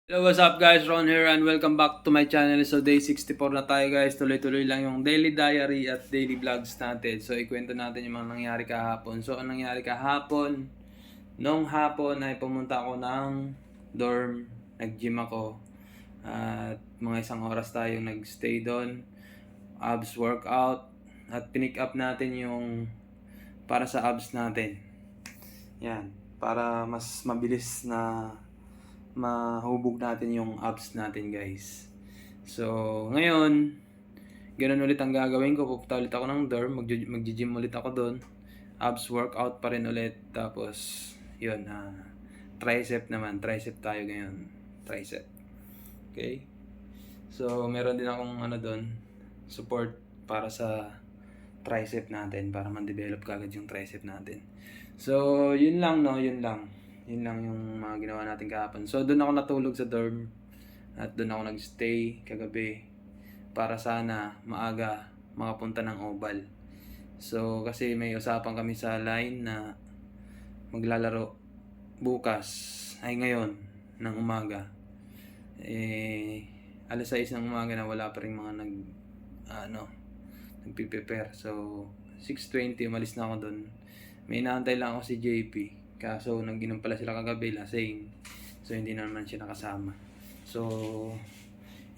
Hello, what's up guys? Ron here and welcome back to my channel. So day 64 na tayo guys. Tuloy-tuloy lang yung daily diary at daily vlogs natin. So ikwento natin yung mga nangyari kahapon. So ang nangyari kahapon, nung hapon ay pumunta ako ng dorm. Nag-gym ako. At mga isang oras tayong nag-stay doon. Abs workout. At pinick up natin yung para sa abs natin. Yan. Para mas mabilis na mahubog natin yung abs natin guys. So, ngayon, ganun ulit ang gagawin ko. Pupunta ulit ako ng dorm, mag-gym ulit ako doon. Abs workout pa rin ulit. Tapos, yun, tricep naman. Tricep tayo ngayon. Tricep. Okay? So, meron din akong doon, support para sa tricep natin. Para man-develop kagad yung tricep natin. So, yun lang no, yun lang. Yun lang yung mga ginawa natin kahapon. So, doon ako natulog sa dorm. At doon ako nagstay kagabi. Para sana maaga makapunta ng Oval. So, kasi may usapan kami sa line na maglalaro bukas. Ay ngayon, ng umaga. Alas 6 ng umaga na wala pa rin mga nagpiprepare. So, 6:20 umalis na ako doon. May inaantay lang ako si JP. Kaso nag-inom pala sila kagabi, lasing. So hindi naman siya nakasama. So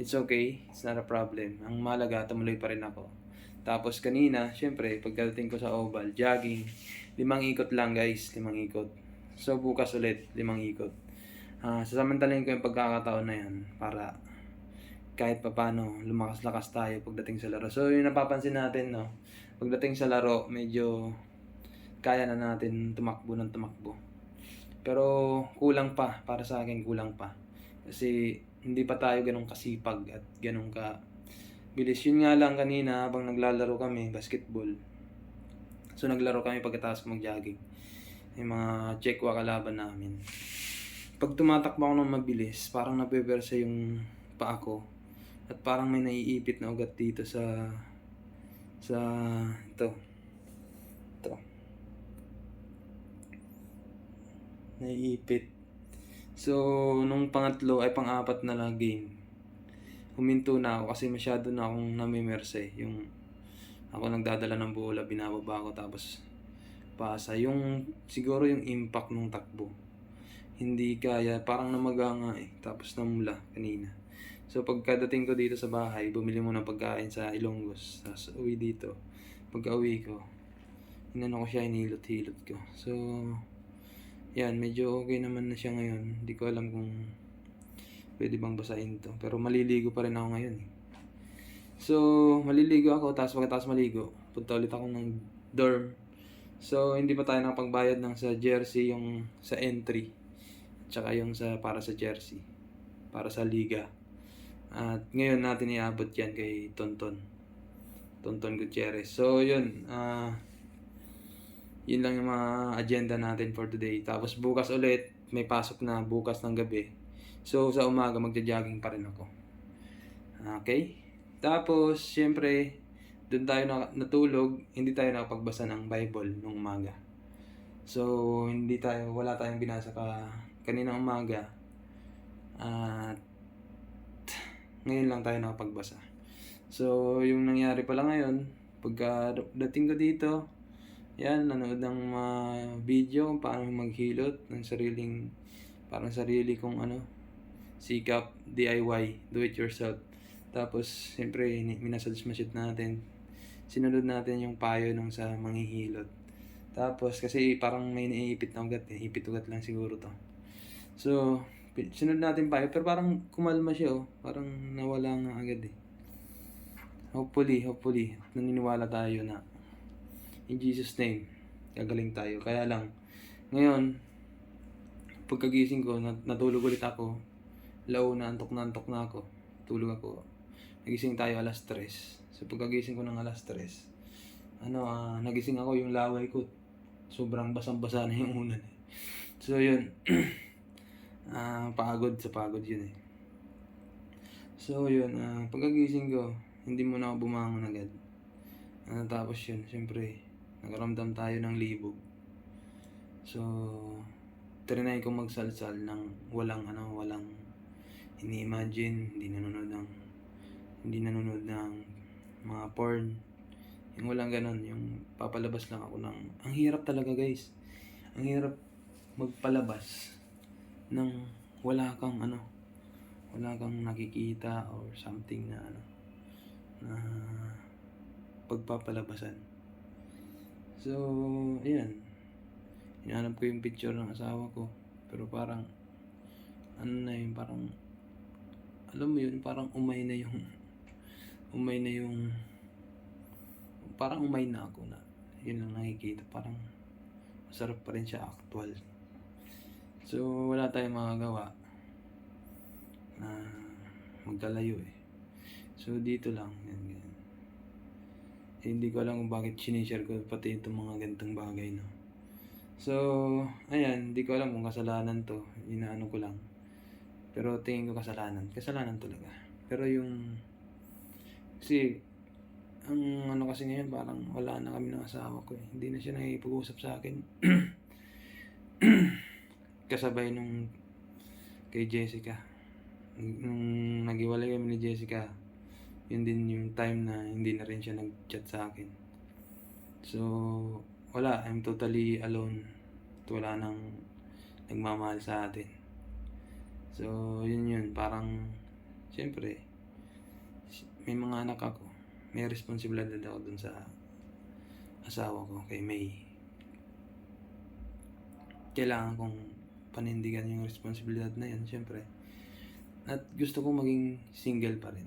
it's okay, it's not a problem. Ang mahalaga, tumuloy pa rin ako. Tapos kanina, syempre, pagdating ko sa Oval, jogging. 5 ikot lang guys, 5 ikot. So bukas ulit, 5 ikot. Sasamantalahin ko yung pagkakataon na yan para kahit papano lumakas-lakas tayo pagdating sa laro. So yung napapansin natin, no, pagdating sa laro, medyo kaya na natin tumakbo ng tumakbo. Pero kulang pa, para sa akin kulang pa. Kasi hindi pa tayo ganun kasipag at ganun ka bilis. Yun nga lang kanina habang naglalaro kami, basketball. So naglaro kami pagkatapos ko mag-jogging. Yung mga checkwa kalaban namin. Pag tumatakbo ako ng mabilis, parang napepersa yung paa ko. At parang may naiipit na ugat dito sa ito. Naiipit. So, nung pang-apat na lang game, huminto na ako kasi masyado na akong namimerse. Yung ako nagdadala ng bola, binababa ko tapos pasa. Siguro yung impact ng takbo. Hindi kaya, parang namaga nga eh. Tapos namula kanina. So, pagkadating ko dito sa bahay, bumili mo ng pagkain sa Ilonggos. Tapos uwi dito. Pagka uwi ko, inano ko siya, hinilot-hilot ko. So, yan, medyo okay naman na siya ngayon. Hindi ko alam kung pwede bang basahin to. Pero maliligo pa rin ako ngayon eh. So, maliligo ako. Tapos pagkatapos maligo, punta ulit ako ng dorm. So, hindi pa tayo nakapagbayad ng sa jersey, yung sa entry. Tsaka yung para sa jersey. Para sa liga. At ngayon natin iabot yan kay Tonton Gutierrez. So, yun. Yun lang yung mga agenda natin for today. Tapos bukas ulit, may pasok na bukas ng gabi. So sa umaga magja-jogging pa rin ako. Okay? Tapos syempre, doon tayo natulog, hindi tayo nakapagbasa ng Bible nung umaga. So wala tayong binasa kanina umaga. At ngayon lang tayo nakapagbasa. So yung nangyari pala ngayon, pagka dating ko dito, yan, nanood ng video kung paano maghilot ng sarili kong sikap, DIY, do it yourself. Tapos, siyempre, minasage-masid natin. Sinunod natin yung payo nung sa manghihilot. Tapos, kasi parang may naiipit na ugat eh. Ipit ugat lang siguro to. So, sinunod natin payo, pero parang kumalma siya oh. Parang nawala nga agad eh. Hopefully, naniniwala tayo na in Jesus name, gagaling tayo. Kaya lang, ngayon, pagkagising ko, natulog ulit ako. Antok na ako. Tulog ako. Nagising tayo alas 3. So pagkagising ko ng alas 3, nagising ako, yung laway ko, sobrang basang-basa na yung unan. So yun, pagod yun eh. So yun, pagkagising ko, hindi muna ako bumangon agad. Tapos yun, syempre, nakaramdam tayo ng libog. So, trinay ko magsalsal ng walang ini-imagine, hindi nanonood ng mga porn. Yung walang ganon, yung papalabas lang ako ng, ang hirap talaga guys. Ang hirap magpalabas ng wala kang nakikita or something na na pagpapalabasan. So, ayan. Hinahanap ko yung picture ng asawa ko. Pero parang, parang, alam mo yun, parang umay na ako na, yun lang nakikita. Parang, masarap pa rin siya actual. So, wala tayong magagawa na magkalayo eh. So, dito lang, yan. Hindi ko alam kung bakit sinishare ko pati itong mga ganitong bagay, no. So, ayan, hindi ko alam kung kasalanan to. Inaano ko lang. Pero tingin ko kasalanan talaga. Pero kasi, ang kasi ngayon, parang wala na kami ng asawa ko eh. Hindi na siya nakikipag-usap sa akin. Kasabay nung kay Jessica. Nung naghiwalay kami ni Jessica, yun din yung time na hindi na rin siya nag-chat sa akin. So, wala. I'm totally alone. At wala nang nagmamahal sa atin. So, yun. Parang, siyempre, may mga anak ako. May responsibilidad ako dun sa asawa ko, kay May. Kailangan kong panindigan yung responsibilidad na yun, siyempre. At gusto kong maging single pa rin.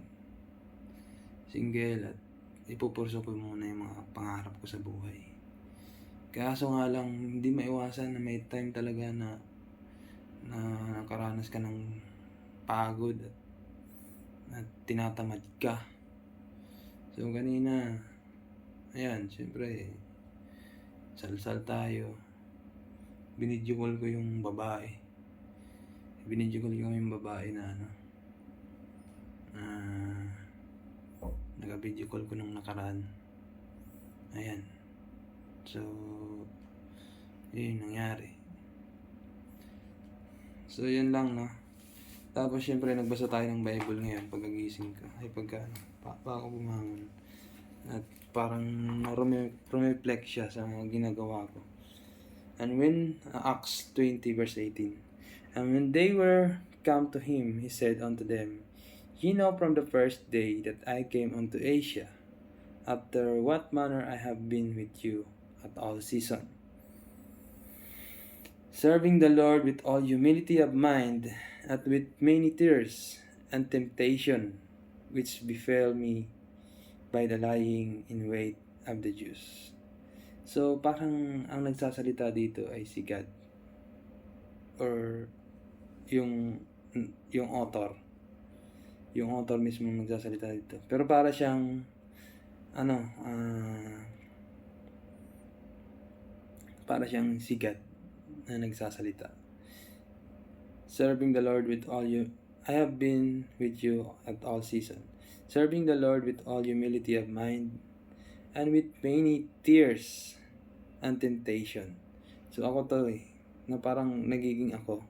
Single at ipupurso ko muna yung mga pangarap ko sa buhay. Kaso nga lang, hindi maiwasan na may time talaga na nakaranas ka ng pagod at tinatamad ka. So kanina, ayan, siyempre, salsal tayo. Binidyo call ko yung babae. Naka-video call ko nung nakaraan. Ayan. So, yun nangyari. So, yun lang, no. Tapos, syempre, nagbasa tayo ng Bible ngayon pagkagising ko. Ako bumangon. At parang rumeflect siya sa mga ginagawa ko. And when, Acts 20 verse 18. And when they were come to him, he said unto them, Ye know from the first day that I came unto Asia, after what manner I have been with you at all season, serving the Lord with all humility of mind, and with many tears and temptation, which befell me by the lying in wait of the Jews. So, parang ang nagsasalita dito ay si God. Or yung author. Yung author mismo nagsasalita dito. Pero para siyang para siyang si God na nagsasalita. Serving the Lord with all you, I have been with you at all season. Serving the Lord with all humility of mind, and with many tears and temptation. So ako to na parang nagiging ako.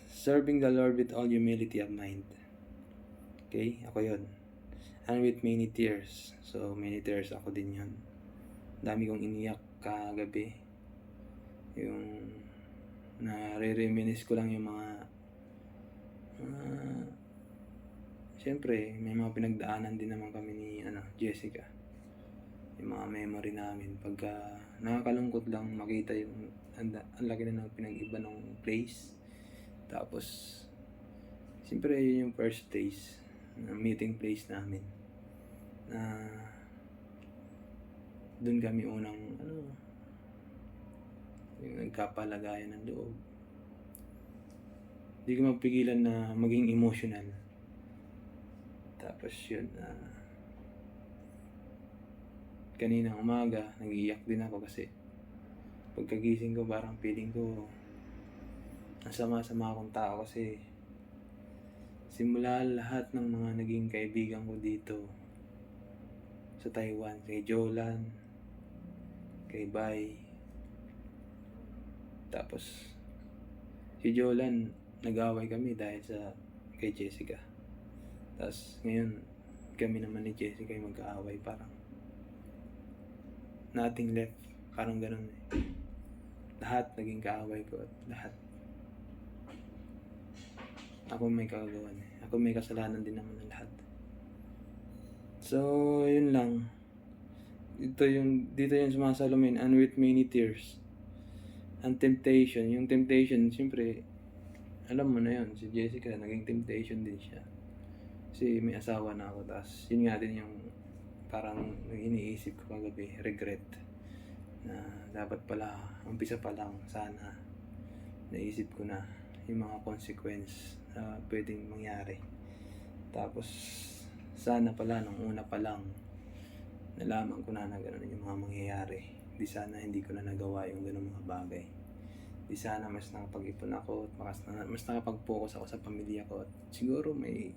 Serving the Lord with all humility of mind. Okay? Ako yun. And with many tears. So, many tears ako din yun. Dami kong iniyak kagabi. Yung nare-reminisce ko lang yung mga siyempre, may mga pinagdaanan din naman kami ni Jessica. Yung mga memory namin. Pagka nakakalungkot lang makita yung ang laki na ng pinag-iba ng place. Tapos, siyempre yun yung first days na meeting place namin. Na doon kami unang yung nagkapalagayan ng loob. Hindi ko mapigilan na maging emotional. Tapos yun, kanina umaga, nag-iiyak din ako kasi pagkagising ko parang feeling ko ang sama-sama akong tao kasi simula lahat ng mga naging kaibigan ko dito sa Taiwan, kay Jolan, kay Bai. Tapos si Jolan, nag-away kami dahil sa kay Jessica. Tapos ngayon, kami naman ni Jessica yung magkaaway, parang nothing left. Parang ganun eh. Lahat naging kaaway ko at lahat. Ako may kagagawan eh. Ako may kasalanan din naman ng lahat. So, yun lang. Dito yung sumasalamin, and with many tears. And temptation. Yung temptation, siyempre, alam mo na yun, si Jessica, naging temptation din siya. Kasi may asawa na ako, tapos yun nga din yung parang iniisip ko kagabi, regret. Na dapat pala, umpisa pa lang, sana, naisip ko na yung mga consequence na pwedeng mangyari. Tapos, sana pala, nung una pa lang, nalaman ko na gano'n yung mga mangyayari. Di sana hindi ko na nagawa yung gano'ng mga bagay. Di sana mas nakapag-ipon ako at mas nakapag-focus ako sa pamilya ko. At siguro may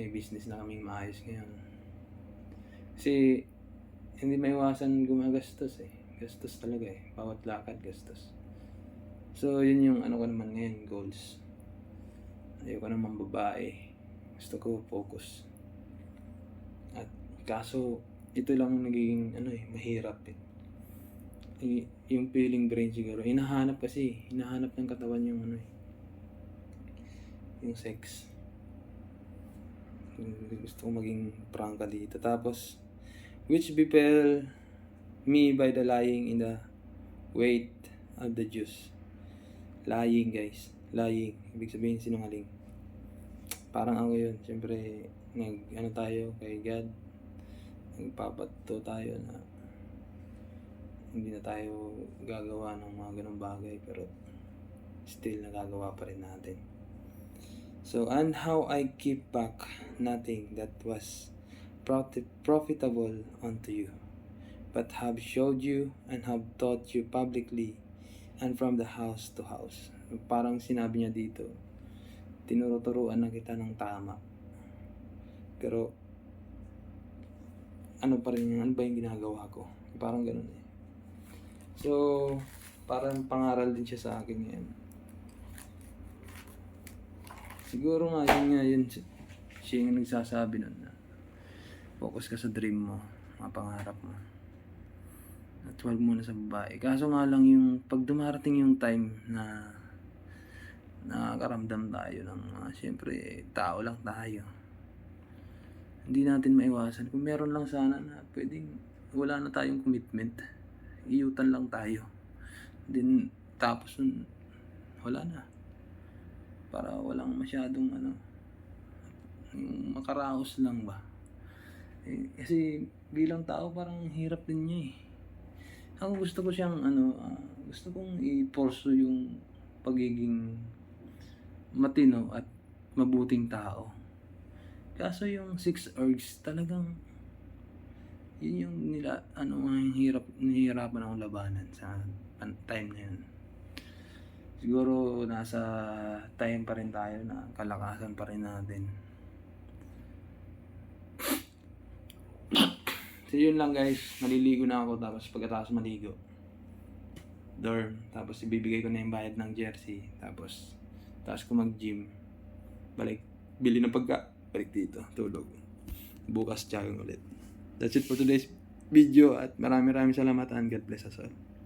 business na kaming maayos ngayon. Kasi hindi maiwasan gumagastos eh. Gastos talaga eh. Bawat lakad gastos. So yun yung ko naman ngayon, goals. Ayoko naman babae. Gusto ko focus. At kaso ito lang nagiging mahirap eh. Yung feeling brain siguro. Hinahanap ng katawan yung yung sex. Gusto ko maging prangka dito. Tapos, which befell me by the lying in the weight of the juice. Lying, guys. Lying. Ibig sabihin sinungaling. Parang ako yun. Siyempre, tayo kay God. Nagpapato tayo na hindi na tayo gagawa ng mga ganong bagay, pero still nagagawa pa rin natin. So, and how I keep back nothing that was profitable unto you, but have showed you and have taught you publicly and from the house to house. Parang sinabi niya dito, tinuruturuan na kita ng tama. Pero, ano ba yung ginagawa ko? Parang ganun eh. So, parang pangaral din siya sa akin ngayon. Siguro nga yun siya yung nagsasabi nun na focus ka sa dream mo, mga pangarap mo. At huwag muna sa babae. Kaso nga lang yung pag dumarating yung time na nakakaramdam tayo ng siyempre tao lang tayo. Hindi natin maiwasan. Kung meron lang sana na pwedeng wala na tayong commitment. Iyutan lang tayo. Then tapos wala na. Para walang masyadong yung makaraos lang ba. Kasi bilang tao parang hirap din niya eh. Ako gusto ko siyang gusto kong i-pursue yung pagiging matino at mabuting tao. Kaso yung 6 urges talagang yun yung nahihirapan akong labanan sa time na yun. Siguro nasa time pa rin tayo na kalakasan pa rin natin. So yun lang guys, maliligo na ako, tapos pagkatapos maligo, dorm, tapos ibibigay ko na yung bayad ng jersey, tapos ko mag-gym, balik, bili ng balik dito, tulog, bukas jogging ulit. That's it for today's video at maraming salamat and God bless us all.